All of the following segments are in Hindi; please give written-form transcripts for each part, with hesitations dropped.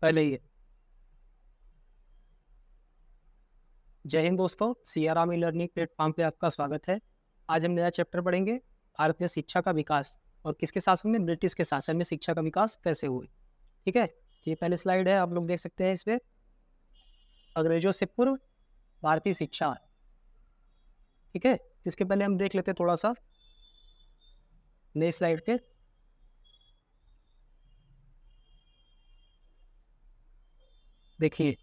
पहले ही है। जय हिंद दोस्तों, सीआरआर लर्निंग प्लेटफॉर्म पे आपका स्वागत है। आज हम नया चैप्टर पढ़ेंगे, भारत में शिक्षा का विकास और किसके शासन में, ब्रिटिश के शासन में शिक्षा का विकास कैसे हुए। ठीक है, ये पहले स्लाइड है, आप लोग देख सकते हैं इसमें अंग्रेजों से पूर्व भारतीय शिक्षा। ठीक है, इसके पहले हम देख लेते हैं थोड़ा सा नई स्लाइड पे। देखिए,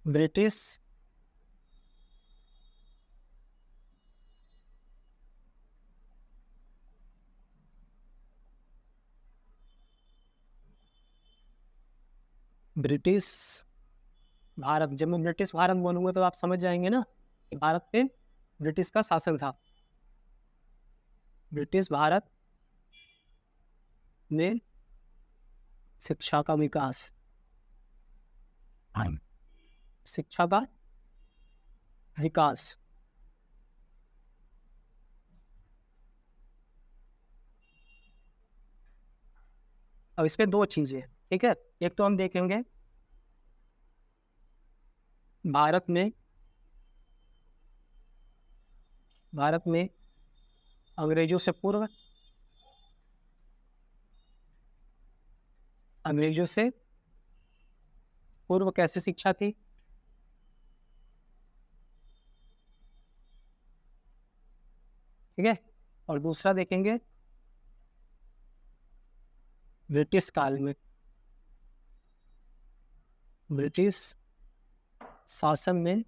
ब्रिटिश ब्रिटिश भारत, जब मैं ब्रिटिश भारत बोलूंगा तो आप समझ जाएंगे ना कि भारत पे ब्रिटिश का शासन था। ब्रिटिश भारत में शिक्षा का विकास, शिक्षा का विकास। अब इसमें दो चीजें हैं, ठीक है। एक तो हम देखेंगे भारत में अंग्रेजों से पूर्व, अंग्रेजों से पूर्व कैसी शिक्षा थी। ठीक है, और दूसरा देखेंगे ब्रिटिश काल में, ब्रिटिश शासन में,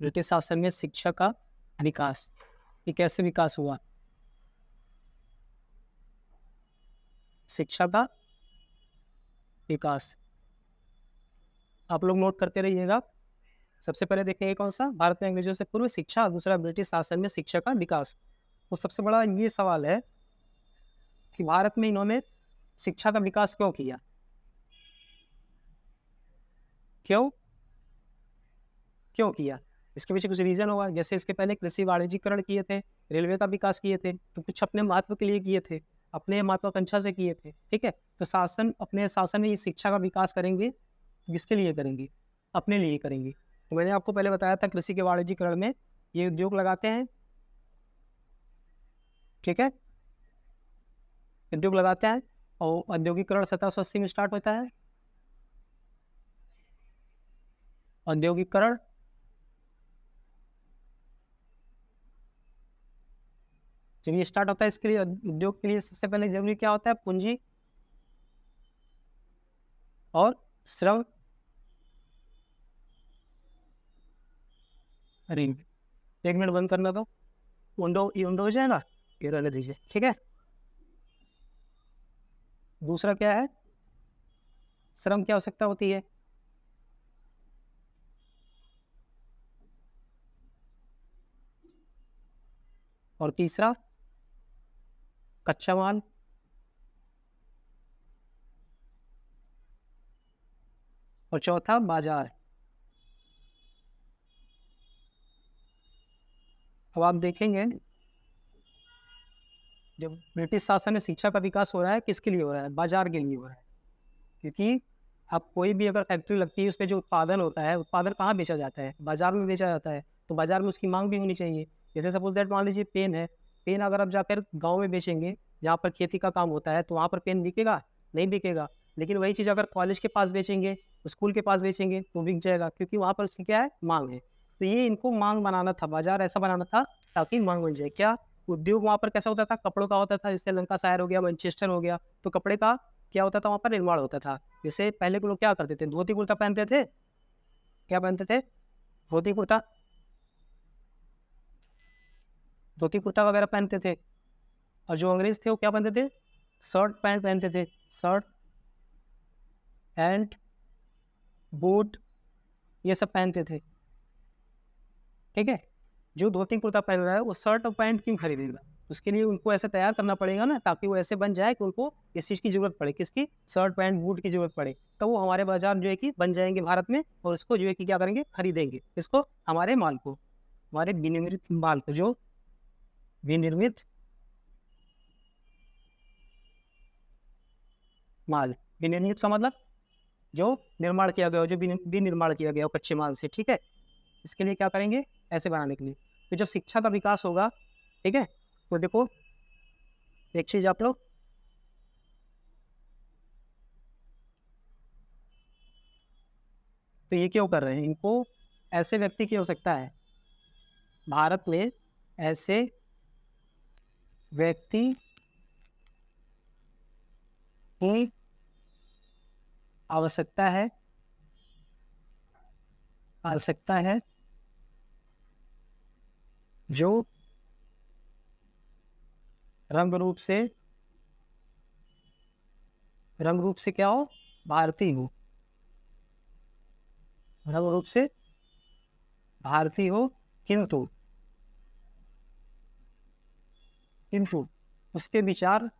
ब्रिटिश शासन में शिक्षा का विकास, ये कैसे विकास हुआ। शिक्षा का विकास आप लोग नोट करते रहिएगा। सबसे पहले देखेंगे कौन सा, भारत में अंग्रेजों से पूर्व शिक्षा, और दूसरा ब्रिटिश शासन में शिक्षा का विकास। तो सबसे बड़ा ये सवाल है कि भारत में इन्होंने शिक्षा का विकास क्यों किया, क्यों क्यों किया। इसके पीछे कुछ रीजन होगा। जैसे इसके पहले कृषि वाणिज्यीकरण किए थे, रेलवे का विकास किए थे, तो कुछ अपने महत्व के लिए किए थे, अपने महत्वाकांक्षा से किए थे। ठीक है, तो अपने शासन में ये शिक्षा का विकास करेंगे, किसके लिए करेंगे, अपने लिए करेंगे। तो मैंने आपको पहले बताया था कृषि के वाणिज्यीकरण में ये उद्योग लगाते हैं। ठीक है, उद्योग लगाते हैं और औद्योगिकरण 1780 में स्टार्ट होता है। औद्योगिकरण जब ये स्टार्ट होता है, इसके लिए उद्योग के लिए सबसे पहले जरूरी क्या होता है, पूंजी और श्रम। अरे एक मिनट बंद करना दो, विंडो हो जाएगा, ये रहने दीजिए। ठीक है, दूसरा क्या है, श्रम की आवश्यकता होती है। और तीसरा कच्चा माल। और चौथा बाजार। अब आप देखेंगे जब ब्रिटिश शासन में शिक्षा का विकास हो रहा है, किसके लिए हो रहा है, बाजार के लिए हो रहा है। क्योंकि अब कोई भी अगर फैक्ट्री लगती है, उसमें जो उत्पादन होता है, उत्पादन कहाँ बेचा जाता है, बाजार में बेचा जाता है। तो बाजार में उसकी मांग भी होनी चाहिए। जैसे सपोज दैट मान लीजिए पेन है, पेन अगर आप जाकर गाँव में बेचेंगे जहाँ पर खेती का काम होता है, तो वहाँ पर पेन बिकेगा, नहीं बिकेगा। लेकिन वही चीज़ अगर कॉलेज के पास बेचेंगे, स्कूल के पास बेचेंगे तो बिक जाएगा, क्योंकि वहाँ पर उसकी क्या है, मांग है। तो ये इनको मांग बनाना था, बाजार ऐसा बनाना था ताकि मांग बन जाए। क्या उद्योग वहाँ पर कैसा होता था, कपड़ों का होता था, जैसे लंका शायर हो गया, मैनचेस्टर हो गया, तो कपड़े का क्या होता था, वहाँ पर निर्माण होता था। जैसे पहले के लोग क्या करते थे, धोती कुर्ता पहनते थे। क्या पहनते थे, धोती कुर्ता, धोती कुर्ता वगैरह पहनते थे। और जो अंग्रेज थे वो क्या पहनते थे, शर्ट पैंट पहनते थे, शर्ट पैंट बूट, ये सब पहनते थे। ठीक है, जो धोती कुर्ता पहन रहा है वो शर्ट और पैंट क्यों खरीदेगा, उसके लिए उनको ऐसे तैयार करना पड़ेगा ना, ताकि वो ऐसे बन जाए कि उनको इस चीज़ की जरूरत पड़े, किसकी, शर्ट पैंट बूट की जरूरत पड़े। तो वो हमारे बाजार जो है कि बन जाएंगे भारत में, और इसको जो है कि क्या करेंगे, खरीदेंगे, इसको, हमारे माल को, हमारे विनिर्मित माल को, जो विनिर्मित माल। विनिर्मित का मतलब जो निर्माण किया गया हो, जो विनिर्माण किया गया हो कच्चे माल से, ठीक है। इसके लिए क्या करेंगे, ऐसे बनाने के लिए। तो जब शिक्षा का विकास होगा, ठीक है, तो देखो एक चीज आप लोग, तो ये क्यों कर रहे हैं, इनको ऐसे व्यक्ति की आवश्यकता है, भारत में ऐसे व्यक्ति की आवश्यकता है, जो रंग रूप से क्या हो, भारतीय हो, रंग रूप से भारतीय हो, किंतु उसके विचार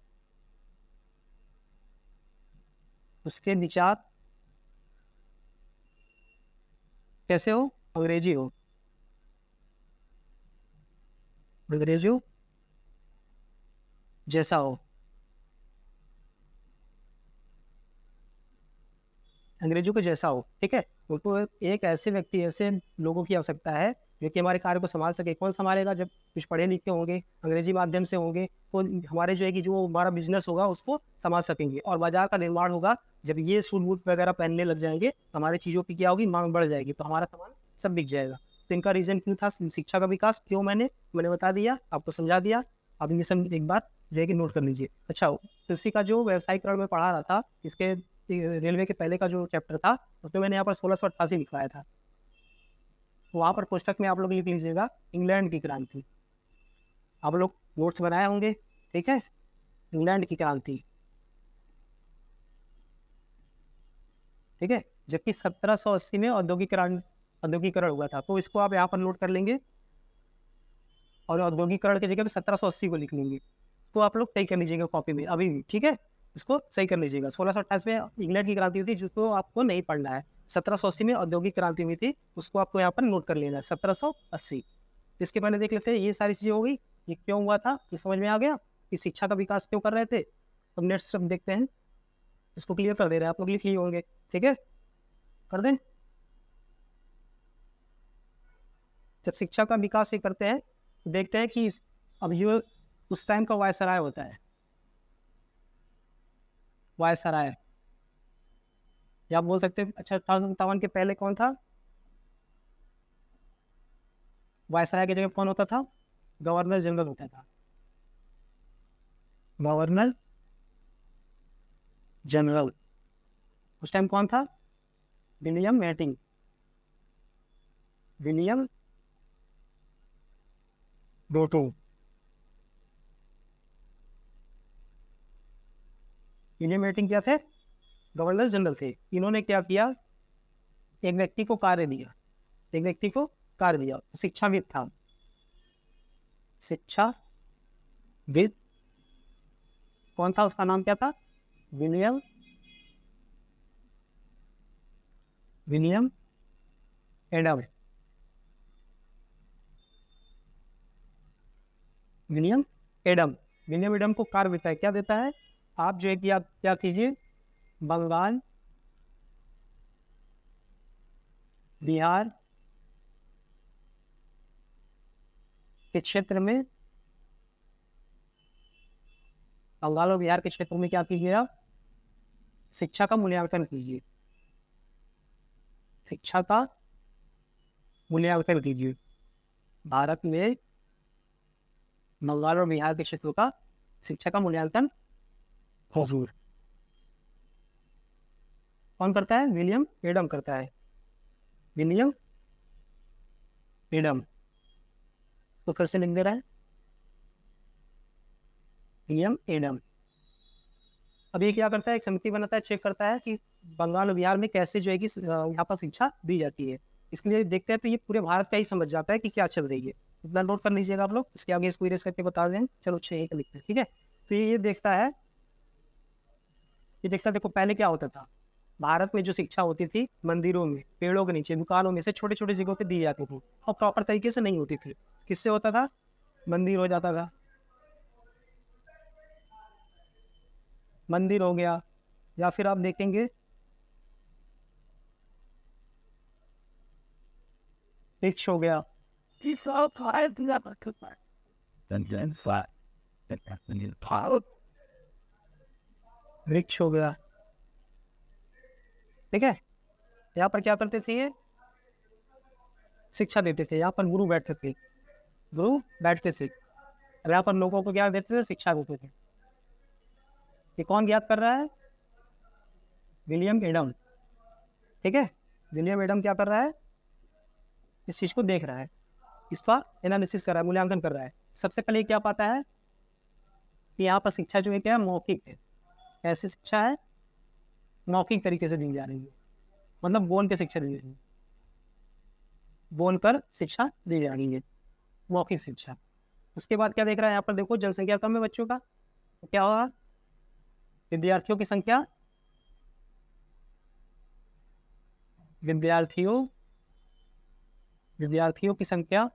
कैसे हो, अंग्रेजी हो, अंग्रेजों जैसा हो, अंग्रेजों के जैसा हो, ठीक है। उनको एक ऐसे व्यक्ति, ऐसे लोगों की आवश्यकता है जो कि हमारे कार्य को संभाल सके। कौन संभालेगा, जब कुछ पढ़े लिखे होंगे, अंग्रेजी माध्यम से होंगे, तो हमारे जो है कि जो हमारा बिजनेस होगा उसको संभाल सकेंगे, और बाजार का निर्माण होगा। जब ये सूट बूट वगैरह पहनने लग जाएंगे तो हमारी चीज़ों की क्या होगी, मांग बढ़ जाएगी, तो हमारा सामान सब बिक जाएगा। तो इनका रीजन क्यों था, शिक्षा का विकास क्यों, मैंने बता दिया, आपको समझा दिया। अब ये सब एक बात जो है कि नोट कर लीजिए। अच्छा, कृषि का जो व्यवसायीकरण में पढ़ा रहा था, इसके रेलवे के पहले का जो चैप्टर था, उसमें मैंने यहाँ पर 1688 लिखवाया था। वहाँ पर पुस्तक में आप लोग लिख लीजिएगा इंग्लैंड की क्रांति। आप लोग नोट्स बनाए होंगे, ठीक है, इंग्लैंड की क्रांति, ठीक है। जबकि 1780 में औद्योगिकरण हुआ था, तो इसको आप यहाँ पर नोट कर लेंगे और औद्योगिकरण की जगह पे 1780 को लिख लेंगे। तो आप लोग सही कर लीजिएगा कॉपी में अभी भी, ठीक है, इसको सही कर लीजिएगा। 1628 में इंग्लैंड की क्रांति हुई थी, जिसको आपको नहीं पढ़ना है। 1780 में औद्योगिक क्रांति हुई थी, उसको आपको यहाँ पर नोट कर लेना है, 1780। इसके पहले देख लेते हैं, ये सारी चीज़ें हो गई, ये क्यों हुआ था, ये समझ में आ गया कि शिक्षा का विकास क्यों कर रहे थे। अब नेक्स्ट सब देखते हैं, इसको क्लियर कर दे रहे हैं, आप लोग लिख लिए होंगे, ठीक है, कर दें। जब शिक्षा का विकास ये करते हैं, तो देखते हैं कि अब ये उस टाइम का वायसराय होता है, वायसराय, या आप बोल सकते हैं। अच्छा, 1857 के पहले कौन था, वायसराय की जगह कौन होता था, गवर्नर जनरल होता था, गवर्नर जनरल। उस टाइम कौन था, William Bentinck, William Bentinck, William Bentinck क्या थे, गवर्नर जनरल थे। इन्होंने क्या किया, एक व्यक्ति को कार्य दिया, एक व्यक्ति को कार्य दिया, शिक्षाविद था, शिक्षाविद कौन था, उसका नाम क्या था, विलियम एडम, विलियम एडम को कार्य देता है, क्या देता है, आप जो है कि आप क्या कीजिए, बंगाल, बिहार के क्षेत्र में, बंगाल और बिहार के क्षेत्र में क्या कीजिए, आप शिक्षा का मूल्यांकन कीजिए, शिक्षा का मूल्यांकन कीजिए। भारत में बंगाल और बिहार के क्षेत्रों का शिक्षा का मूल्यांकन हुजूर कौन करता है, विलियम एडम करता है, विलियम एडम। तो फिर से लिख दे रहा है, विलियम एडम। अब ये क्या करता है, एक समिति बनाता है, चेक करता है कि बंगाल और बिहार में कैसे जो है कि यहाँ पर शिक्षा दी जाती है। इसके लिए देखते हैं तो ये पूरे भारत का ही समझ जाता है कि क्या चल रही है। इतना नोट कर लीजिएगा आप लोग, इसके आगे इसको इरेज करके बता दें। चलो 6 एक लिखते हैं, ठीक है। तो ये देखता है, ये देखता है, देखो पहले क्या होता था, भारत में जो शिक्षा होती थी मंदिरों में, पेड़ों के नीचे, दुकानों में से छोटे छोटे जगहों पे दी जाती थी, और प्रॉपर तरीके से नहीं होती थी। किससे होता था, मंदिर हो जाता था, मंदिर हो गया, या फिर आप देखेंगे वृक्ष हो गया, वृक्ष हो गया, ठीक है। यहाँ पर क्या करते थे ये, शिक्षा देते थे, यहाँ पर गुरु बैठते थे, गुरु बैठते थे, और यहाँ पर लोगों को क्या देते थे, शिक्षा देते थे। ये कौन ज्ञात कर रहा है, विलियम एडम, ठीक है। विलियम एडम क्या कर रहा है, इस चीज को देख रहा है, इसका एनालिसिस कर रहा है, मूल्यांकन कर रहा है। सबसे पहले क्या पाता है कि यहाँ पर शिक्षा जो है क्या है, मौखिक है। ऐसी शिक्षा है मौखिक तरीके से दी जा रही है, मतलब बोल के शिक्षा दी जा रही है, बोलकर शिक्षा दी जा रही है, मौखिक शिक्षा। उसके बाद क्या देख रहा है, यहाँ पर देखो जनसंख्या कम है बच्चों का, तो क्या होगा, विद्यार्थियों की संख्या, विद्यार्थियों की संख्या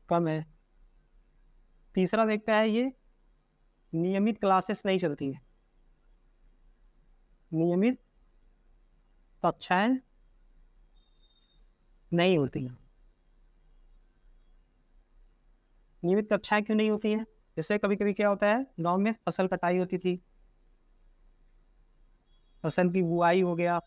कम है। तीसरा देखता है ये, नियमित क्लासेस नहीं चलती है, नियमित कक्षाएं नहीं होती हैं। नियमित कक्षाएं क्यों नहीं होती हैं, जैसे कभी कभी क्या होता है, गांव में फसल कटाई होती थी, फसल की बुआई हो गया,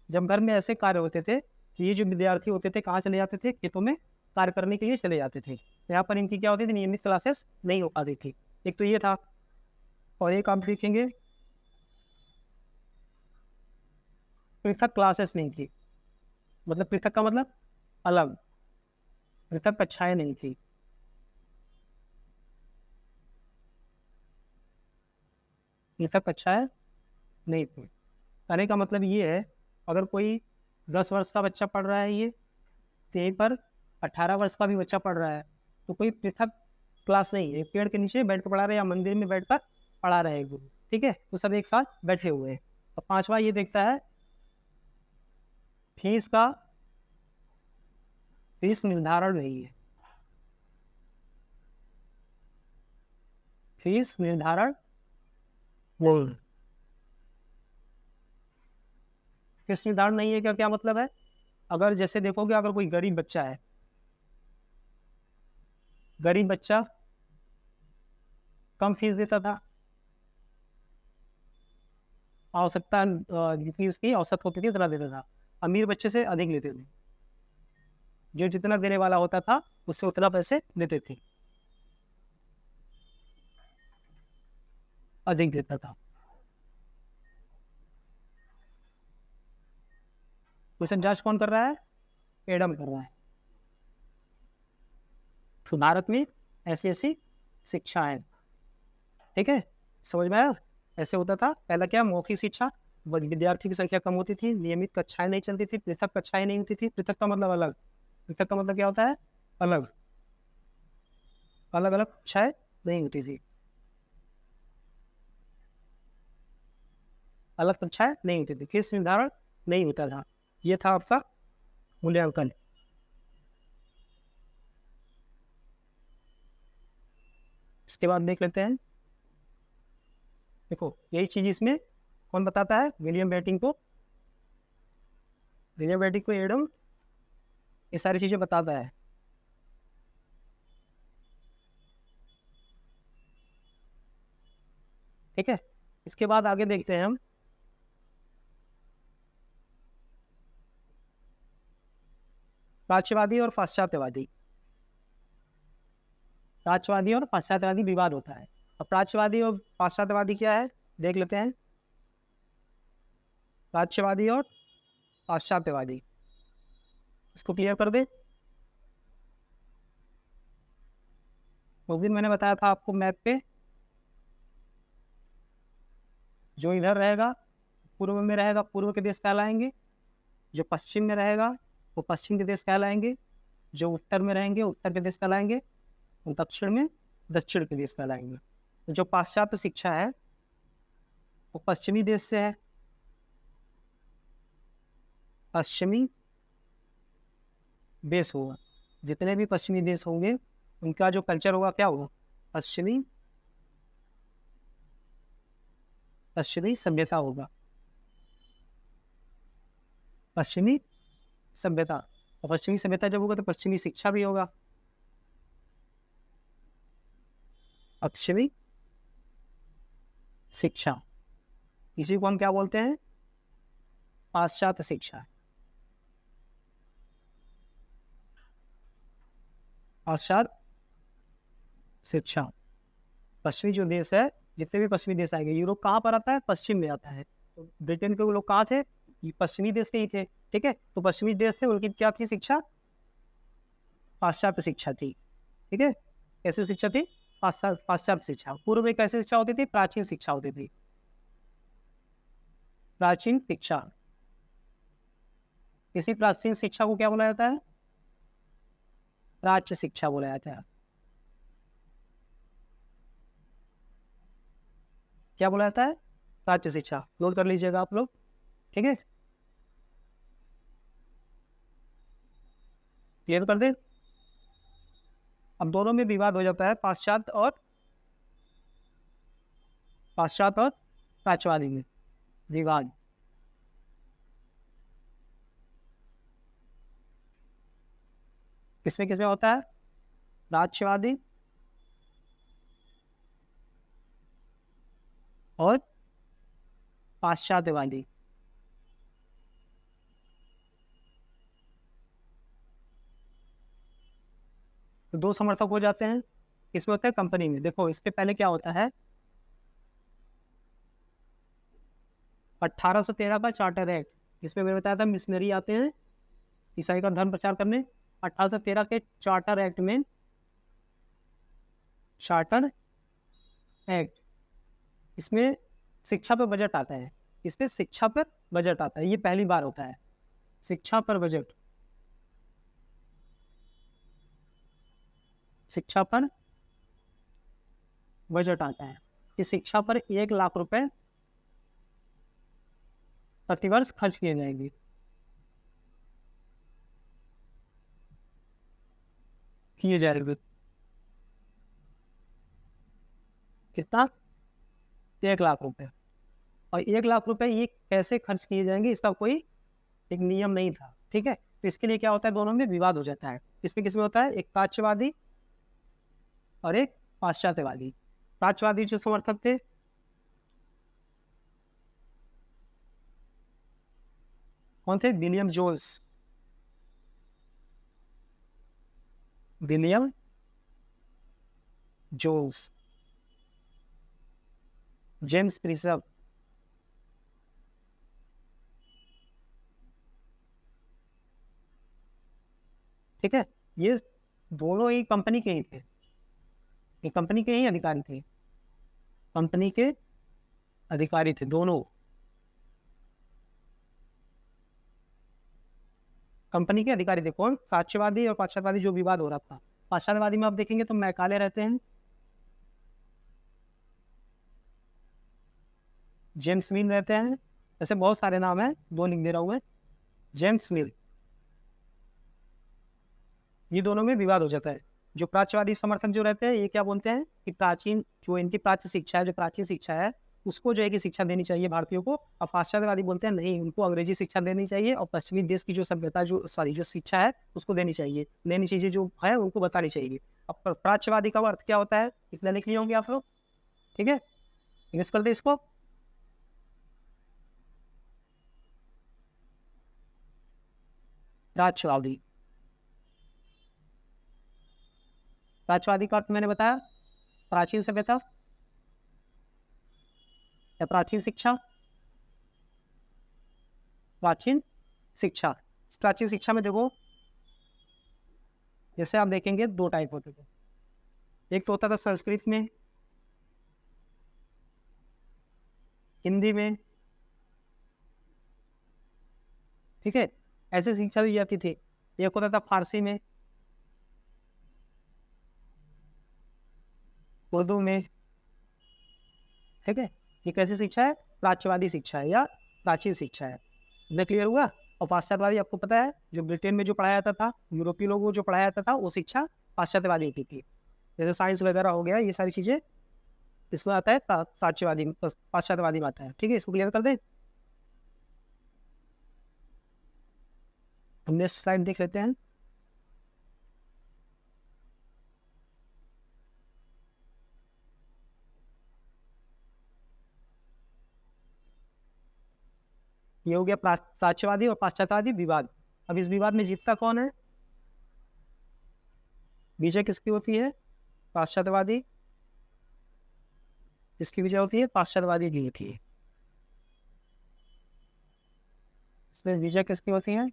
जब घर में ऐसे कार्य होते थे तो ये जो विद्यार्थी होते थे कहाँ चले जाते थे, खेतों में कार्य करने के लिए चले जाते थे। यहाँ पर इनकी क्या होती थी, नियमित क्लासेस नहीं हो पाती थी, एक तो ये था। और एक आप देखेंगे पृथक क्लासेस नहीं थी, मतलब पृथक का मतलब अलग, पृथक कक्षाएं नहीं थी। पृथक कक्षाएं नहीं थी कहने का मतलब ये है, अगर कोई 10 वर्ष का बच्चा पढ़ रहा है ये, तो यहीं पर 18 वर्ष का भी बच्चा पढ़ रहा है, तो कोई पृथक क्लास नहीं है, पेड़ के नीचे बैठ कर पढ़ा रहे या मंदिर में बैठ कर पढ़ा रहे गुरु, ठीक है, तो सब एक साथ बैठे हुए हैं। और पांचवा ये देखता है फीस निर्धारण नहीं है, फीस निर्धारण नहीं, फीस निर्धारण नहीं है, क्या क्या मतलब है, अगर जैसे देखोगे अगर कोई गरीब बच्चा है, गरीब बच्चा कम फीस देता था, आवश्यकता जितनी उसकी औसत होती थी उतना देता था, अमीर बच्चे से अधिक लेते थे, जो जितना देने वाला होता था उससे उतना पैसे देते थे, अधिक देता था। क्वेश्चन जांच कौन कर रहा है, एडम कर रहा है। तो भारत में ऐसी ऐसी शिक्षा है, ठीक है, समझ में आया। ऐसे होता था पहला, क्या मौखिक शिक्षा, विद्यार्थी की संख्या कम होती थी, नियमित कक्षाएं नहीं चलती थी, पृथक कक्षाएं नहीं होती थी। पृथक का मतलब अलग, पृथक का मतलब क्या होता है, अलग, अलग अलग कक्षाएं नहीं होती थी, अलग कक्षाएं नहीं होती थी, फीस निर्धारण नहीं होता था। ये था आपका मूल्यांकन। इसके बाद देख लेते हैं, देखो यही चीज इसमें कौन बताता है, विलियम बेटिंग को, विलियम बेटिंग को एडम ये सारी चीजें बताता है। ठीक है, इसके बाद आगे देखते हैं हम प्राच्यवादी और पाश्चात्यवादी। प्राच्यवादी और पाश्चात्यवादी विवाद होता है। अब प्राच्यवादी और पाश्चात्यवादी क्या है देख लेते हैं। प्राच्यवादी और पाश्चात्यवादी, इसको क्लियर कर दे। उस दिन मैंने बताया था आपको मैप पे, जो इधर रहेगा पूर्व में रहेगा पूर्व के देश कहलाएंगे, जो पश्चिम में रहेगा वो पश्चिम के देश कहलाएंगे, जो उत्तर में रहेंगे उत्तर के देश कहलाएंगे, दक्षिण में दक्षिण के देश कहलाएंगे। तो जो पाश्चात्य शिक्षा है वो पश्चिमी देश से है, पश्चिमी देश होगा। जितने भी पश्चिमी देश होंगे उनका जो कल्चर होगा क्या होगा, पश्चिमी सभ्यता होगा, पश्चिमी सभ्यता। और पश्चिमी सभ्यता जब होगा तो पश्चिमी शिक्षा भी होगा, पश्चिमी शिक्षा। इसी को हम क्या बोलते हैं, पाश्चात्य शिक्षा। पाश्चात्य शिक्षा। पश्चिमी जो देश है, जितने भी पश्चिमी देश आएंगे, यूरोप कहाँ पर आता है, पश्चिम में आता है। तो ब्रिटेन के लोग कहाँ थे, ये पश्चिमी देश के ही थे, ठीक है। तो पश्चिमी देश थे, उनकी क्या थी शिक्षा, पाश्चात्य शिक्षा थी, ठीक है। कैसी शिक्षा थी, पाश्चात्य शिक्षा। पूर्व में कैसी शिक्षा होती थी, प्राचीन शिक्षा होती थी, प्राचीन शिक्षा। इसी प्राचीन शिक्षा को क्या बोला जाता है, प्राच्य शिक्षा बोला जाता है। क्या बोला जाता है, प्राच्य शिक्षा। नोट कर लीजिएगा आप लोग, ठीक है। क्लियर कर दे। अब दोनों में विवाद हो जाता है, पाश्चात्य और प्राच्यवादी में विवाद। किसमें किसमें होता है, प्राच्यवादी और पाश्चात्यवादी। तो दो समर्थक हो जाते हैं, किसमें होता है, कंपनी में। देखो इसके पहले क्या होता है, 1813 का चार्टर एक्ट, इसमें मैंने बताया था मिशनरी आते हैं ईसाई का धर्म प्रचार करने। 1813 के चार्टर एक्ट में, चार्टर एक्ट, इसमें शिक्षा पर बजट आता है। इसमें शिक्षा पर बजट आता है, ये पहली बार होता है, शिक्षा पर बजट। शिक्षा पर बजट आता है कि शिक्षा पर 1 लाख रुपए प्रतिवर्ष खर्च किए जाएंगे। कितना, 1 लाख रुपए। और 1 लाख रुपए ये कैसे खर्च किए जाएंगे, इसका कोई एक नियम नहीं था, ठीक है। तो इसके लिए क्या होता है, दोनों में विवाद हो जाता है। इसमें किसमें होता है, एक प्राच्यवादी और एक पाश्चात्यवादी। प्राच्यवादी जो समर्थक थे, कौन थे, William Jones, William Jones, James Prinsep, ठीक है। ये दोनों ही कंपनी के ही थे, ये कंपनी के ही अधिकारी थे, कंपनी के अधिकारी थे दोनों, कंपनी के अधिकारी थे। कौन, प्राच्यवादी और पाश्चात्यवादी जो विवाद हो रहा था। पाश्चात्यवादी में आप देखेंगे तो मैकाले रहते हैं, जेम्स मिल रहते हैं, ऐसे बहुत सारे नाम हैं, दो लिख दे रहा हूं मैं, जेम्स मिल। ये दोनों में विवाद हो जाता है। जो प्राच्यवादी समर्थक जो रहते हैं, ये क्या बोलते हैं कि प्राचीन जो इनकी प्राच्य शिक्षा है, जो प्राचीन शिक्षा है, उसको जो है कि शिक्षा देनी चाहिए भारतीयों को। और पाश्चात्यवादी बोलते हैं नहीं, उनको अंग्रेजी शिक्षा देनी चाहिए और पश्चिमी देश की जो सभ्यता जो शिक्षा है उसको देनी चाहिए, नई चीजें जो है उनको बतानी चाहिए। अब प्राच्यवादी का अर्थ क्या होता है, इतना लिख लिए होंगे आप लोग, ठीक है। इंग्लिश कर दे इसको, प्राच्यवादी। प्राच्यवादी का अर्थ मैंने बताया, प्राचीन सभ्यता या प्राचीन शिक्षा, प्राचीन शिक्षा। प्राचीन शिक्षा में देखो, जैसे आप देखेंगे दो टाइप होते थे। एक तो होता था संस्कृत में, हिंदी में, ठीक है, ऐसे शिक्षा दी जाती थी। एक होता था फारसी में, उर्दू में, ठीक है। ये कैसी शिक्षा है, प्राच्यवादी शिक्षा है या प्राचीन शिक्षा है। इतना क्लियर हुआ। और पाश्चात्यवादी आपको पता है जो ब्रिटेन में जो पढ़ाया जाता था, यूरोपीय लोगों को जो पढ़ाया जाता था, वो शिक्षा पाश्चात्यवादी होती थी। जैसे साइंस वगैरह हो गया, ये सारी चीज़ें इसमें आता है प्राच्यवादी, पाश्चात्यवादी में आता है। ठीक है, इसको क्लियर कर दें। हम नेक्स्ट स्लाइड देख लेते हैं। ये हो गया प्राच्यवादी और पाश्चात्यवादी विवाद। अब इस विवाद में जीतता कौन है? विजय किसकी होती है? पाश्चात्यवादी। इसकी विजय होती है पाश्चात्यवादी की होती है। इसमें विजय किसकी होती है?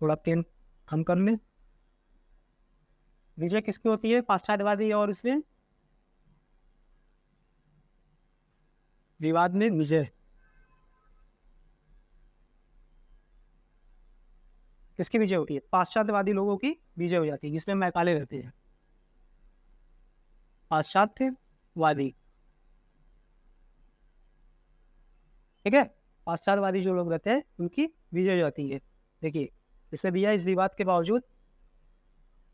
थोड़ा पेन हम कर लें। विजय किसकी होती है? पाश्चात्यवादी। और इसमें विवाद में विजय किसकी विजय होती है? पाश्चात्यवादी लोगों की विजय हो जाती है, जिसमें मैकाले रहते हैं। पाश्चात्यवादी, ठीक है, पाश्चात्यवादी जो लोग रहते हैं उनकी विजय हो जाती है। देखिए इसमें दिया, इस विवाद के बावजूद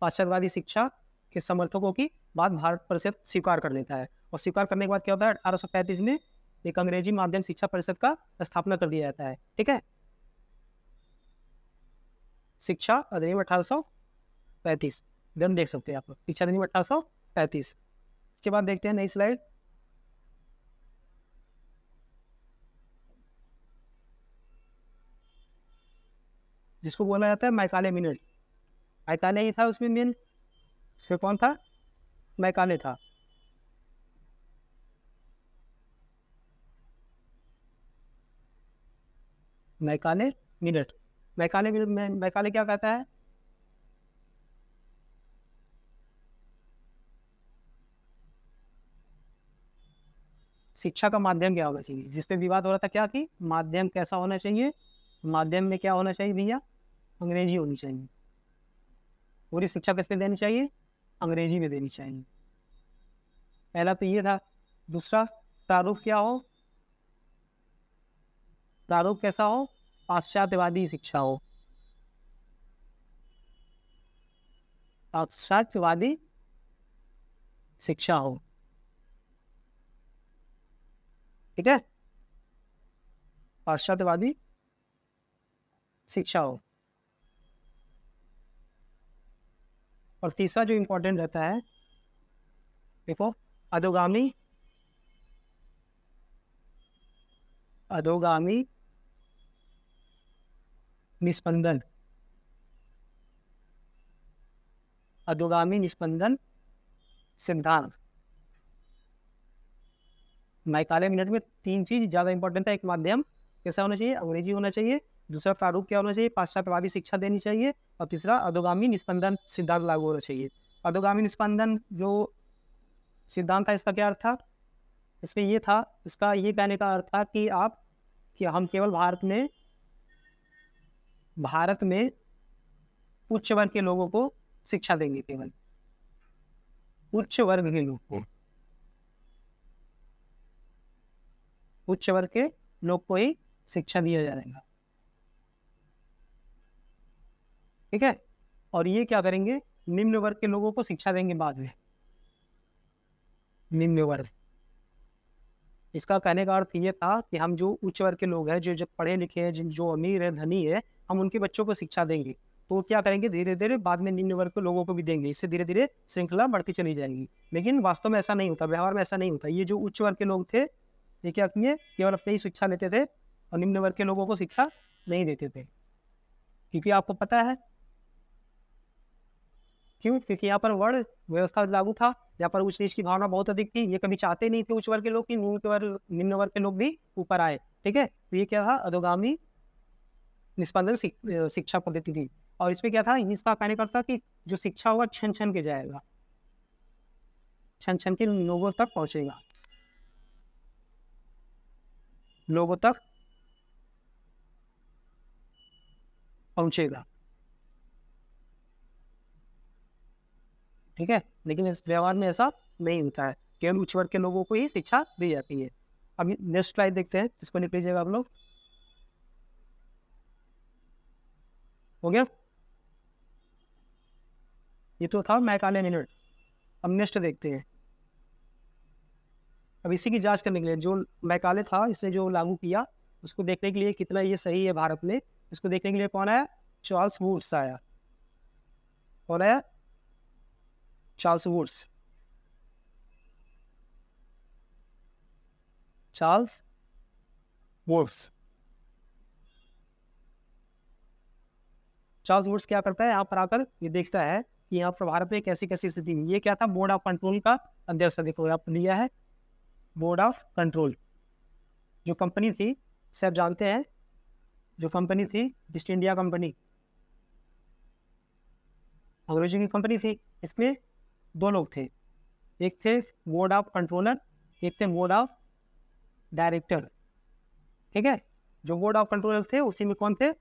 पाश्चात्यवादी शिक्षा के समर्थकों की बात भारत परिषद स्वीकार कर लेता है। और स्वीकार करने के बाद क्या होता है? 1835 में एक अंग्रेजी माध्यम शिक्षा परिषद का स्थापना कर दिया जाता है। ठीक है, शिक्षा अधिनियम 1835 इधर देख सकते हैं आप, शिक्षा अधिनियम 1835। इसके बाद देखते हैं नई स्लाइड। जिसको बोला जाता है मैकाले मिनट। मैकाले ही था उसमें मेन। इसमें कौन था? मैकाले था। Macaulay minute. मैकाले मिनट में मैकाले क्या कहता है? शिक्षा का माध्यम क्या होना चाहिए? जिसपे विवाद हो रहा था क्या कि माध्यम कैसा होना चाहिए? माध्यम में क्या होना चाहिए भैया? अंग्रेजी होनी चाहिए। पूरी शिक्षा किसमें देनी चाहिए? अंग्रेजी में देनी चाहिए। पहला तो ये था। दूसरा, प्रारूप क्या हो? प्रारूप कैसा हो? पाश्चात्यवादी शिक्षा हो। पाश्चात्यवादी शिक्षा हो। ठीक है, पाश्चात्यवादी शिक्षा हो। और तीसरा जो इंपॉर्टेंट रहता है, देखो, अधोगामी अधोगामी निस्पंदन। अधोगामी निस्पंदन सिद्धांत। मैकाले मिनट में तीन चीज ज्यादा इंपॉर्टेंट है। एक, माध्यम कैसा होना चाहिए? अंग्रेजी होना चाहिए। दूसरा, प्रारूप क्या होना चाहिए? पाश्चात्यवादी शिक्षा देनी चाहिए। और तीसरा, अधोगामी निस्पंदन सिद्धांत लागू होना चाहिए। अधोगामी निस्पंदन जो सिद्धांत था, इसका क्या अर्थ था? इसमें ये था, इसका ये कहने का अर्थ था कि हम केवल भारत में उच्च वर्ग के लोगों को शिक्षा देंगे। केवल उच्च वर्ग के लोग को, उच्च वर्ग के लोग को ही शिक्षा दिया जाएगा। ठीक है, और ये क्या करेंगे? निम्न वर्ग के लोगों को शिक्षा देंगे बाद में। निम्न वर्ग, इसका कहने का अर्थ ये था कि हम जो उच्च वर्ग के लोग हैं, जो पढ़े लिखे हैं, जो अमीर है, धनी है, हम उनके बच्चों को शिक्षा देंगे। तो क्या करेंगे? धीरे धीरे बाद में निम्न वर्ग के लोगों को भी देंगे। इससे धीरे धीरे श्रृंखला बढ़ती चली जाएगी। लेकिन वास्तव में ऐसा नहीं होता, व्यवहार में ऐसा नहीं होता। ये जो उच्च वर्ग के लोग थे, ये क्या किए? केवल अपनी ही शिक्षा लेते थे और निम्न वर्ग के लोगों को शिक्षा नहीं देते थे। क्योंकि आपको पता है क्यों? क्योंकि यहाँ पर वर्ण व्यवस्था लागू था। यहाँ पर उच्च नीच की भावना बहुत अधिक थी। ये कभी चाहते नहीं थे उच्च वर्ग के लोग कि निम्न वर्ग के लोग भी ऊपर आए। ठीक है, तो ये क्या था? अधोगामी निस्पंदन शिक्षा पद्धति थी। और इसमें क्या था? इसका कहने का था कि जो शिक्षा होगा क्षण क्षण के जाएगा, क्षण क्षण के लोगों तक पहुंचेगा, लोगों तक पहुंचेगा। ठीक है, लेकिन इस व्यवहार में ऐसा नहीं होता है। केवल उच्च वर्ग के लोगों को ही शिक्षा दी जाती है। अब नेक्स्ट स्लाइड देखते हैं, इसको लिख लीजिएगा आप लोग। हो गया, ये तो था मैकाले मिनट। अब नेक्स्ट देखते हैं। अब इसी की जांच करने के लिए जो मैकाले था, इसने जो लागू किया, उसको देखने के लिए कितना ये सही है भारत में, इसको देखने के लिए कौन आया? चार्ल्स वुड्स आया। कौन आया? Charles Woods. Charles Woods. Charles Woods क्या करता है? यहाँ पर आकर ये देखता है कि यहाँ पर भारत में कैसी कैसी स्थिति हुई। ये क्या था? बोर्ड ऑफ कंट्रोल का अध्यक्ष था। देखो आप लिया है, बोर्ड ऑफ कंट्रोल। जो कंपनी थी, से आप जानते हैं, जो कंपनी थी ईस्ट इंडिया कंपनी, अंग्रेजों की कंपनी थी। इसमें दो लोग थे, एक थे बोर्ड ऑफ कंट्रोलर, एक थे बोर्ड ऑफ डायरेक्टर। ठीक है, जो बोर्ड ऑफ कंट्रोलर थे उसी में कौन थे?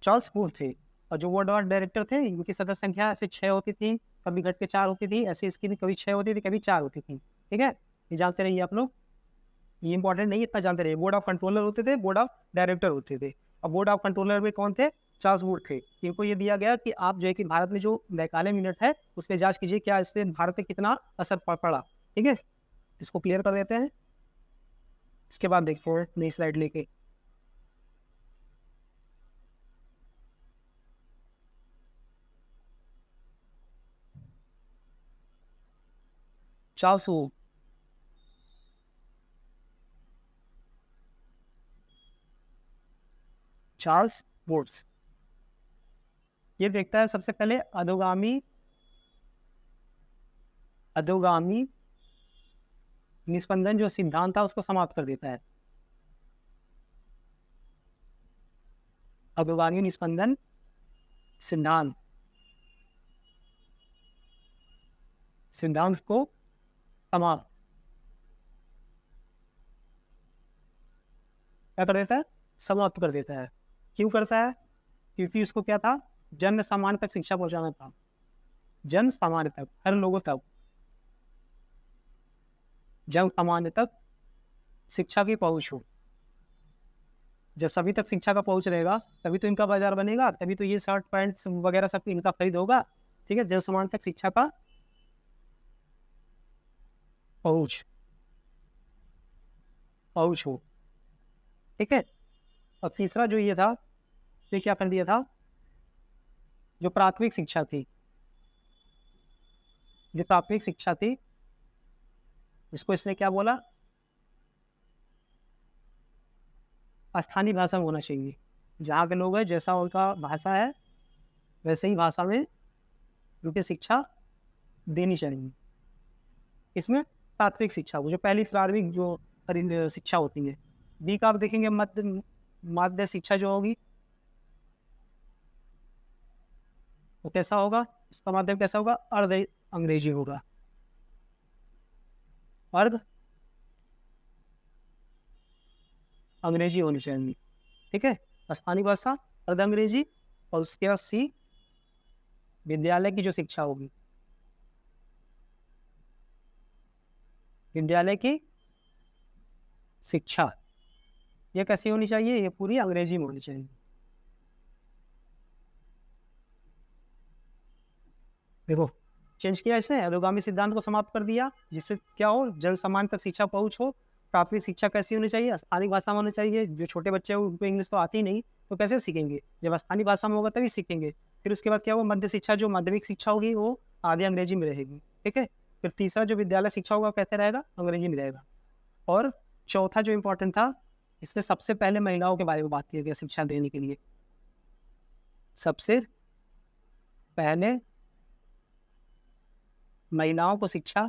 चार्ल्स वुड थे। और जो बोर्ड ऑफ डायरेक्टर थे, इनकी सदस्य संख्या ऐसे 6 होती थी, कभी घट के 4 होती थी, ऐसे इसकी भी कभी 6 होती थी, कभी 4 होती थी। ठीक है, ये जानते रहिए आप लोग, ये इंपॉर्टेंट नहीं, इतना जानते रहिए। बोर्ड ऑफ कंट्रोलर होते थे, बोर्ड ऑफ डायरेक्टर होते थे। और बोर्ड ऑफ कंट्रोलर में कौन थे? चार्ल्स वुड थे। इनको ये दिया गया कि आप जो है कि भारत में जो मैकाले मिनट है उसके जांच कीजिए, क्या इससे भारत में कितना असर पड़ा। ठीक है, इसको क्लियर कर देते हैं। इसके बाद देखते हैं नई स्लाइड लेके। चार्ल्स वुड, चार्ल्स वुड्स ये देखता है सबसे पहले अधोगामी निस्पंदन जो सिद्धांत था उसको समाप्त कर देता है। अधोगामी निस्पंदन सिद्धांत को समाप्त क्या कर देता है? समाप्त कर देता है। क्यों करता है? क्योंकि उसको क्या था? जन सामान्य तक शिक्षा पहुंचाना था। जन सामान्य तक, हर लोगों तक, जन सामान्य तक शिक्षा की पहुंच हो। जब सभी तक शिक्षा का पहुंच रहेगा तभी तो इनका बाजार बनेगा, तभी तो ये शर्ट पैंट वगैरह सब इनका खरीद होगा। ठीक है, जन सामान्य तक शिक्षा का पहुंच हो। ठीक है, और तीसरा जो ये था, ये क्या कर दिया था? जो प्राथमिक शिक्षा थी, इसको इसने क्या बोला? स्थानीय भाषा में होना चाहिए। जहाँ के लोग हैं, जैसा उनका भाषा है वैसे ही भाषा में उनकी शिक्षा देनी चाहिए। इसमें प्राथमिक शिक्षा, वो जो पहली प्रारंभिक जो शिक्षा होती है। बी का आप देखेंगे माध्य शिक्षा जो होगी वो कैसा होगा? इसका माध्यम कैसा होगा? अर्ध अंग्रेजी होगा। अर्ध अंग्रेजी होनी चाहिए। ठीक है, स्थानीय भाषा, अर्ध अंग्रेजी, और उसके बाद सी विद्यालय की जो शिक्षा होगी, विद्यालय की शिक्षा ये कैसी होनी चाहिए? ये पूरी अंग्रेजी में होनी चाहिए। देखो चेंज किया इसने, अधोगामी सिद्धांत को समाप्त कर दिया, जिससे क्या हो? जन सामान्य तक शिक्षा पहुंच हो। प्राथमिक शिक्षा कैसी होनी चाहिए? स्थानीय भाषा में होनी चाहिए। जो छोटे बच्चे हैं उनको इंग्लिश तो आती नहीं, तो कैसे सीखेंगे? जब स्थानीय भाषा में होगा तभी सीखेंगे। फिर उसके बाद क्या हो? मध्य शिक्षा, जो माध्यमिक शिक्षा होगी वो आधी अंग्रेजी में रहेगी। ठीक है, फिर तीसरा जो विद्यालय शिक्षा होगा कैसे रहेगा? अंग्रेजी में रहेगा। और चौथा जो इम्पोर्टेंट था, इसमें सबसे पहले महिलाओं के बारे में बात किया गया शिक्षा देने के लिए। सबसे पहले महिलाओं को शिक्षा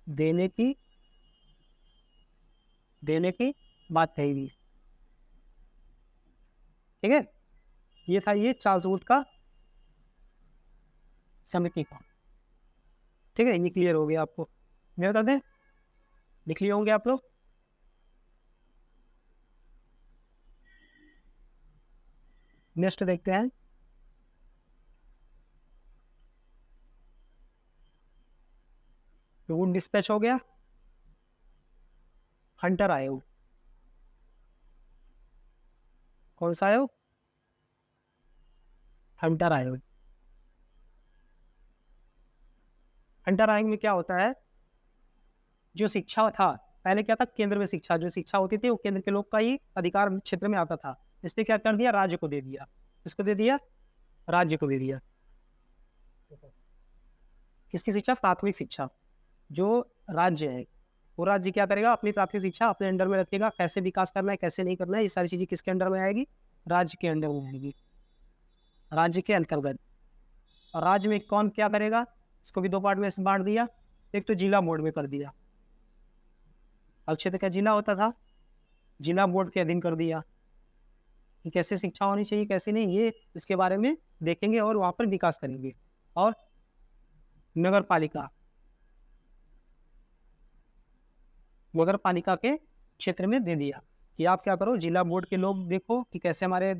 देने की बात कही गई। ठीक है, ये था ये चार्ल्स वुड का समिति का। ठीक है, ये क्लियर हो गया आपको? मैं बता दें, लिख लिए होंगे आप लोग। नेक्स्ट देखते हैं, तो वो डिस्पैच हो गया। हंटर आयोग, कौन सा आयोग? हंटर आयोग। हंटर आयोग में क्या होता है, जो शिक्षा था पहले क्या था, केंद्र में शिक्षा, जो शिक्षा होती थी वो केंद्र के लोग का ही अधिकार क्षेत्र में आता था। इसने क्या कर दिया, राज्य को दे दिया। किसको दे दिया? राज्य को दे दिया। किसकी शिक्षा? प्राथमिक शिक्षा। जो राज्य है वो राज्य क्या करेगा, अपनी प्राथमिक शिक्षा अपने अंडर में रखेगा। कैसे विकास करना है, कैसे नहीं करना है, ये सारी चीजें किसके अंडर में आएगी? राज्य के अंडर में आएगी, राज्य के अंतर्गत। और राज्य में कौन क्या करेगा, इसको भी दो पार्ट में बांट दिया। एक तो जिला बोर्ड में कर दिया, अब क्षेत्र का जिला होता था, जिला बोर्ड के अधीन कर दिया कि कैसे शिक्षा होनी चाहिए कैसे नहीं, ये इसके बारे में देखेंगे और वहां पर विकास करेंगे। और नगर पालिका, नगर पालिका के क्षेत्र में दे दिया कि आप क्या करो, जिला बोर्ड के लोग देखो कि कैसे हमारे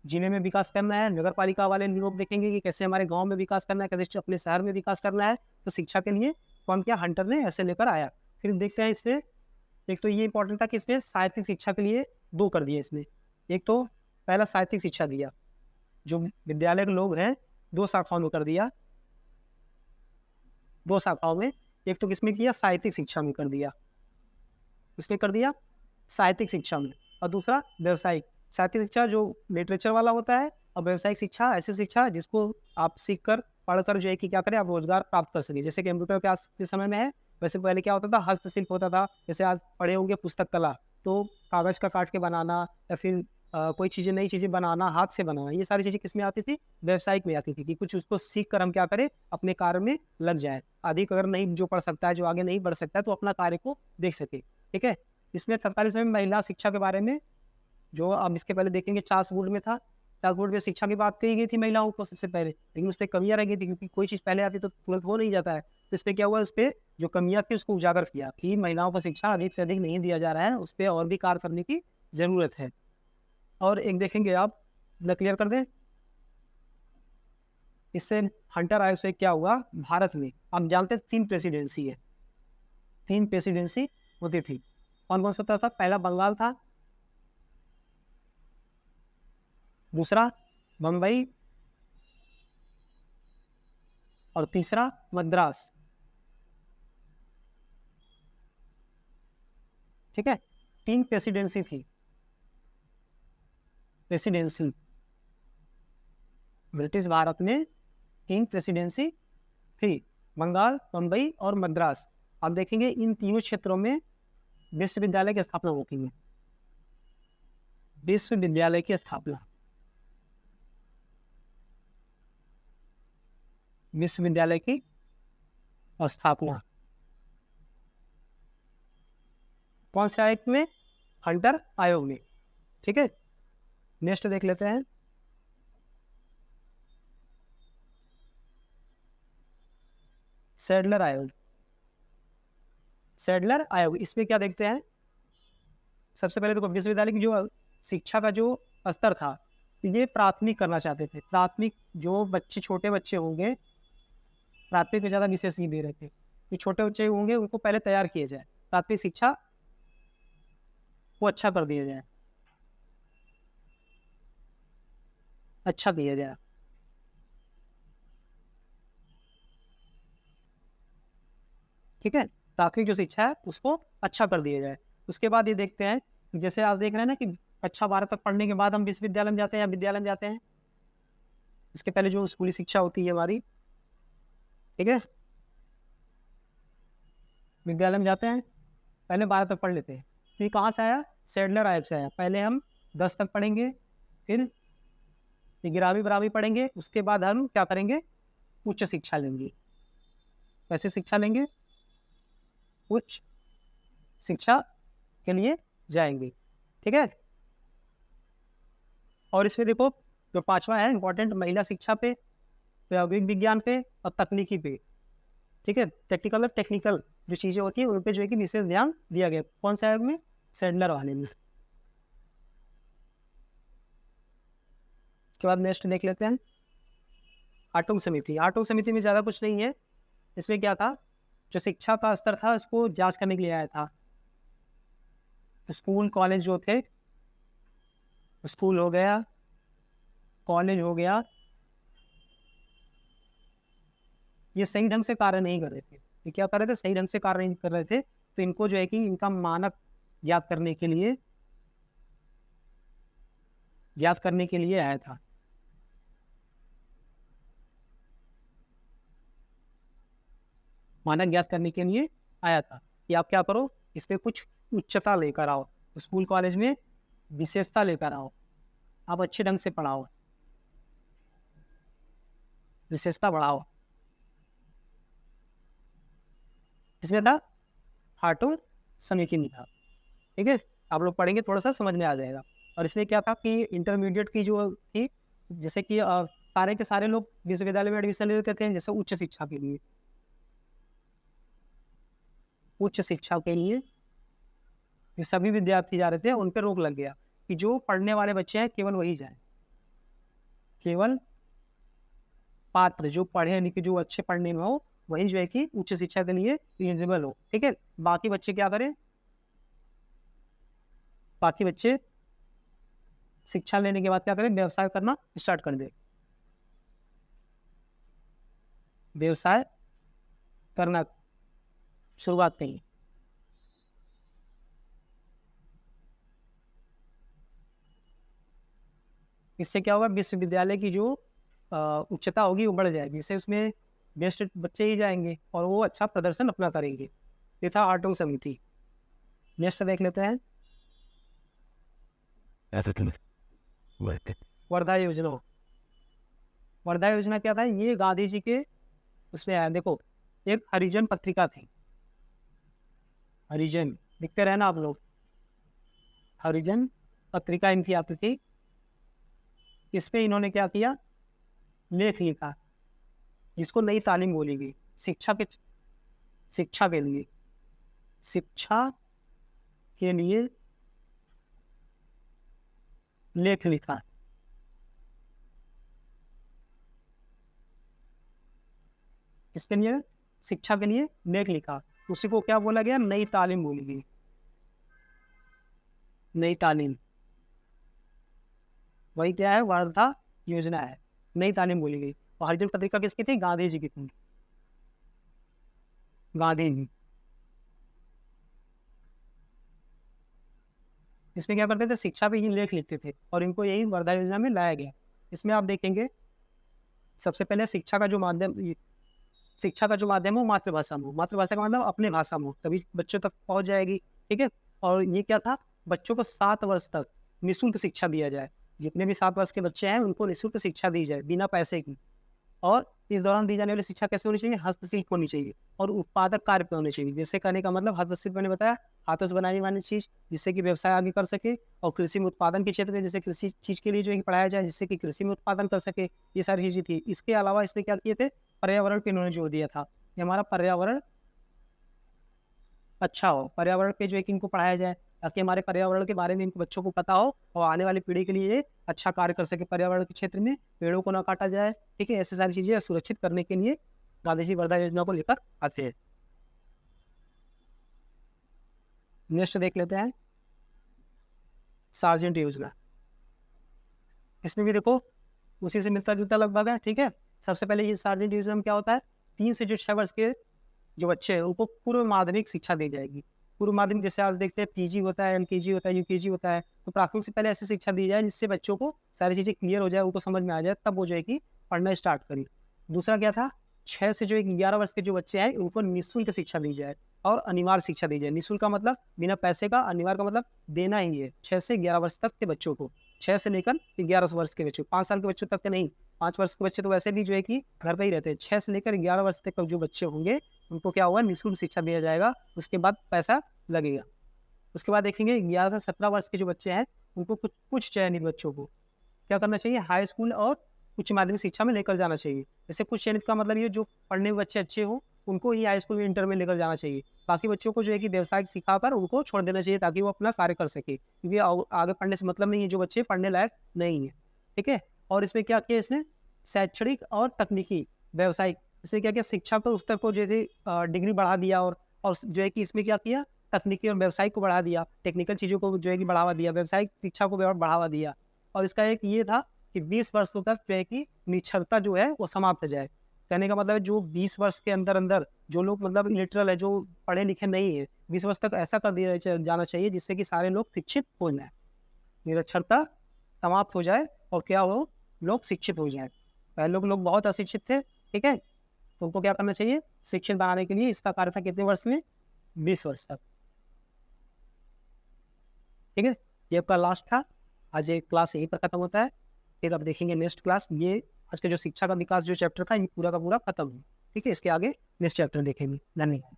जिले में विकास करना है, नगर पालिका वाले लोग देखेंगे कि कैसे हमारे गांव में विकास करना है, कैसे अपने शहर में विकास करना है। तो शिक्षा के लिए कौन किया, हंटर ने ऐसे लेकर आया। फिर देखते हैं इसमें, एक तो ये इंपॉर्टेंट था कि इसने साहित्यिक शिक्षा के लिए दो कर दिए इसमें। एक तो पहला साहित्यिक शिक्षा दिया, जो विद्यालय के लोग हैं दो शाखाओं में कर दिया, दो शाखाओं में। एक तो किसमें किया, साहित्यिक शिक्षा में कर दिया, किसने कर दिया, साहित्यिक शिक्षा में। और दूसरा व्यवसायिक, साहित्यिक शिक्षा जो लिटरेचर वाला होता है, और व्यवसायिक शिक्षा ऐसी शिक्षा जिसको आप सीख कर पढ़कर जो है कि क्या करें, आप रोजगार प्राप्त कर सके। जैसे कंप्यूटर के आज के समय में है, वैसे पहले क्या होता था, हस्तशिल्प होता था। जैसे आज पढ़े होंगे पुस्तक कला, तो कागज का काट के बनाना या फिर कोई चीज़ें, नई चीज़ें बनाना, हाथ से बनाना, ये सारी चीज़ें किस में आती थी, व्यवसायिक में आती थी। कि कुछ उसको सीख कर हम क्या करें, अपने कार्य में लग जाए। अधिक अगर नहीं जो पढ़ सकता है, जो आगे नहीं बढ़ सकता है, तो अपना कार्य को देख सके। ठीक है, इसमें 47वें महिला शिक्षा के बारे में, जो अब इसके पहले देखेंगे, चार्ल्स वुड में था। चार्ल्स वुड में शिक्षा की बात कही गई थी महिलाओं को सबसे पहले, लेकिन उससे कमियां रह गई थी, क्योंकि कोई चीज़ पहले आती तो तुरंत हो नहीं जाता है। तो इस पर क्या हुआ, उस पर जो कमियां थी उसको उजागर किया कि महिलाओं को शिक्षा अधिक से अधिक नहीं दिया जा रहा है, उस पर और भी कार्य करने की जरूरत है। और एक देखेंगे आप, क्लियर कर दें, इससे हंटर आयोग से क्या हुआ, भारत में हम जानते हैं 3 प्रेसिडेंसी है, 3 प्रेसिडेंसी होती थी। कौन कौन सा था? पहला बंगाल था, दूसरा बम्बई, और तीसरा मद्रास। ठीक है, 3 प्रेसिडेंसी थी, प्रेसिडेंसी ब्रिटिश भारत में 3 प्रेसिडेंसी थी, बंगाल, बम्बई और मद्रास। आप देखेंगे इन तीनों क्षेत्रों में विश्वविद्यालय की स्थापना होती है, विश्वविद्यालय की स्थापना, विश्वविद्यालय की स्थापना कौन से आयोग में? हंटर आयोग में। ठीक है, नेक्स्ट देख लेते हैं, सैडलर आयोग। सैडलर आयोग, इसमें क्या देखते हैं, सबसे पहले देखो, विश्वविद्यालय की जो शिक्षा का जो स्तर था, ये प्राथमिक करना चाहते थे। प्राथमिक जो बच्चे, छोटे बच्चे होंगे, प्राथमिक में ज़्यादा विशेष नहीं दे रहे थे कि छोटे बच्चे होंगे उनको पहले तैयार किया जाए, प्राथमिक शिक्षा वो अच्छा कर दिया जाए, अच्छा दिया जाए। ठीक है, प्राथमिक जो शिक्षा है उसको अच्छा कर दिया जाए। उसके बाद ये देखते हैं, जैसे आप देख रहे हैं ना कि कक्षा 12 तक पढ़ने के बाद हम विश्वविद्यालय में जाते हैं या विद्यालय में जाते हैं। इसके पहले जो स्कूली शिक्षा होती है हमारी, ठीक है, विद्यालय में जाते हैं, पहले 12 तक पढ़ लेते हैं। ये कहाँ से आया? सैडलर आयोग से आया। पहले हम 10 तक पढ़ेंगे, फिर 11वीं 12वीं पढ़ेंगे, उसके बाद हम क्या करेंगे, उच्च शिक्षा लेंगे। कैसे शिक्षा लेंगे? उच्च शिक्षा के लिए जाएंगे। ठीक है, और इसमें देखो जो 5वां है इंपॉर्टेंट, महिला शिक्षा पे, प्रायोगिक विज्ञान पे और तकनीकी पे। ठीक है, टेक्निकल और टेक्निकल जो चीज़ें होती है उन पे जो है कि विशेष ध्यान दिया गया। कौन सा आयोग में? सैडलर वाले में। उसके बाद नेक्स्ट देख लेते हैं आटोम समिति। आटोम समिति में ज़्यादा कुछ नहीं है। इसमें क्या था, जो शिक्षा का स्तर था उसको जांच करने के लिए आया था। स्कूल कॉलेज जो थे, स्कूल हो गया, कॉलेज हो गया, ये सही ढंग से कार्य नहीं कर रहे थे। ये क्या कर रहे थे, सही ढंग से कार्य नहीं कर रहे थे। तो इनको जो है कि इनका मानक ज्ञात करने के लिए आया था। मानक ज्ञात करने के लिए आया था कि आप क्या करो, इसमें कुछ उच्चता लेकर आओ, स्कूल कॉलेज में विशेषता लेकर आओ, आप अच्छे ढंग से पढ़ाओ, विशेषता बढ़ाओ। इसमें था हाटो समिति था। ठीक है, आप लोग पढ़ेंगे थोड़ा सा समझ में आ जाएगा। और इसमें क्या था कि इंटरमीडिएट की जो थी, जैसे कि सारे के सारे लोग विश्वविद्यालय में एडमिशन ले लेते थे, जैसे उच्च शिक्षा के लिए ये सभी विद्यार्थी जा रहे थे, उन पर रोक लग गया कि जो पढ़ने वाले बच्चे हैं केवल वही जाए, केवल पात्र जो पढ़े लिखे, जो अच्छे पढ़ने में हो, वही जो है कि उच्च शिक्षा के लिए एलिजिबल हो। ठीक है, बाकी बच्चे क्या करें, बाकी बच्चे शिक्षा लेने के बाद क्या करें, व्यवसाय करना स्टार्ट कर दे, व्यवसाय करना शुरुआत करें। इससे क्या होगा, विश्वविद्यालय की जो उच्चता होगी वो बढ़ जाएगी, इससे उसमें बेस्ट बच्चे ही जाएंगे और वो अच्छा प्रदर्शन अपना करेंगे। ये था आटोम समिति। नेक्स्ट देख लेते हैं वर्धा योजना। वर्धा योजना क्या था, ये गांधी जी के उसमें आया। देखो, एक हरिजन पत्रिका थी, हरिजन लिखते रहे ना आप लोग, हरिजन पत्रिका इनकी आती थी। इस पे इन्होंने क्या किया, लेख लिखा, जिसको नई तालीम बोली गई, शिक्षा के लिए लेख लिखा। इसके लिए शिक्षा के लिए लेख लिखा, उसी को क्या बोला गया, नई तालीम बोली गई, नई तालीम। वही क्या है, वर्धा योजना है, नई तालीम बोली गई। और हरिजन पत्रिका किसकी थी, गांधी जी की थी, गांधी जी। इसमें क्या करते थे, शिक्षा पे ही लेख लिखते थे और इनको यही वर्धा योजना में लाया गया। इसमें आप देखेंगे सबसे पहले शिक्षा का जो माध्यम हो मातृभाषा में हो। मातृभाषा का मतलब अपने भाषा में हो, तभी बच्चों तक पहुंच जाएगी। ठीक है, और ये क्या था, बच्चों को 7 वर्ष तक निःशुल्क शिक्षा दिया जाए। जितने भी 7 वर्ष के बच्चे हैं उनको निःशुल्क शिक्षा दी जाए बिना पैसे की। और इस दौरान दी जाने वाली शिक्षा कैसे होनी चाहिए, हस्तशिल्प होनी चाहिए और उत्पादक कार्य पे होने चाहिए। जैसे कहने का मतलब हस्तशिल्प मैंने बताया, हाथों से बनाने वाली चीज़, जिससे कि व्यवसाय आगे कर सके। और कृषि में उत्पादन के क्षेत्र में जैसे कृषि चीज़ के लिए जो है पढ़ाया जाए, जिससे कि कृषि में उत्पादन कर सके। ये सारी चीज़ें थी। इसके अलावा इसने क्या किए थे, पर्यावरण पे इन्होंने जोर दिया था कि हमारा पर्यावरण अच्छा हो, पर्यावरण पे जो है कि इनको पढ़ाया जाए, ताकि हमारे पर्यावरण के बारे में इनको बच्चों को पता हो और आने वाली पीढ़ी के लिए अच्छा कार्य कर सके। पर्यावरण के क्षेत्र में पेड़ों को ना काटा जाए। ठीक है, ऐसी सारी चीज़ें सुरक्षित करने के लिए गांधी जी वर्धा योजना को लेकर आते हैं। नेक्स्ट देख लेते हैं सार्जेंट योजना। इसमें भी देखो उसी से मिलता जुलता लगभग है। ठीक है, सबसे पहले ये सार्जेंट योजना में क्या होता है, 3 से 6 वर्ष के जो बच्चे हैं उनको पूर्व माध्यमिक शिक्षा दी जाएगी। पूर्व माध्यमिक जैसे आप देखते हैं पीजी होता है, एलकेजी होता है, यूकेजी होता है। तो प्राथमिक से पहले ऐसी शिक्षा दी जाए जिससे बच्चों को सारी चीज़ें क्लियर हो जाए, उनको समझ में आ जाए, तब वो जो है कि पढ़ना स्टार्ट करें। दूसरा क्या था, 6 से जो 11 वर्ष के जो बच्चे हैं उनको निःशुल्क शिक्षा दी जाए और अनिवार्य शिक्षा दी जाए। निःशुल्क का मतलब बिना पैसे का, अनिवार्य का मतलब देना ही है। 6 से 11 वर्ष तक के बच्चों को, 6 से लेकर 11 वर्ष के बच्चों, 5 साल के बच्चों तक के नहीं। 5 वर्ष के बच्चे तो वैसे भी जो है कि घर पे ही रहते हैं। 6 से लेकर 11 वर्ष तक जो बच्चे होंगे उनको क्या होगा, निःशुल्क शिक्षा दिया जाएगा। उसके बाद पैसा लगेगा। उसके बाद देखेंगे 11 से 17 वर्ष के जो बच्चे हैं उनको कुछ चयनित बच्चों को क्या करना चाहिए, हाई स्कूल और उच्च माध्यमिक शिक्षा में लेकर जाना चाहिए। जैसे कुछ चयनित का मतलब ये जो पढ़ने में बच्चे अच्छे हों उनको ही हाई स्कूल में, इंटर में लेकर जाना चाहिए। बाकी बच्चों को जो है कि व्यवसाय सिखाकर उनको छोड़ देना चाहिए ताकि वो अपना कार्य कर सके, क्योंकि आगे पढ़ने से मतलब नहीं है जो बच्चे पढ़ने लायक नहीं है। ठीक है, और इसमें क्या किया इसने, शैक्षणिक और तकनीकी व्यावसायिक, इसने क्या किया, शिक्षा को स्तर को जो है डिग्री बढ़ा दिया, और जो है कि इसमें क्या किया, तकनीकी और व्यावसायिक को बढ़ा दिया, टेक्निकल चीज़ों को जो है कि बढ़ावा दिया, व्यावसायिक शिक्षा को बढ़ावा दिया। और इसका एक ये था कि 20 वर्षों तक जो है कि निरक्षरता जो है वो समाप्त हो जाए। कहने का मतलब है जो 20 वर्ष के अंदर अंदर जो लोग मतलब इलिटरल है, जो पढ़े लिखे नहीं है, 20 वर्ष तक ऐसा कर दिया जाना चाहिए जिससे कि सारे लोग शिक्षित हो जाए, निरक्षरता समाप्त हो जाए और क्या हो, लोग शिक्षित हो जाए। पहले लोग बहुत अशिक्षित थे, ठीक है, तो उनको क्या करना चाहिए, शिक्षित बनाने के लिए इसका कार्य था कितने वर्ष में, 20 वर्ष तक। ठीक है, ये आपका लास्ट था। आज एक क्लास यहीं पर खत्म होता है, फिर अब देखेंगे नेक्स्ट क्लास। ये आज का जो शिक्षा का विकास जो चैप्टर था ये पूरा का पूरा खत्म है। ठीक है, इसके आगे नेक्स्ट चैप्टर देखेंगे। धन्यवाद।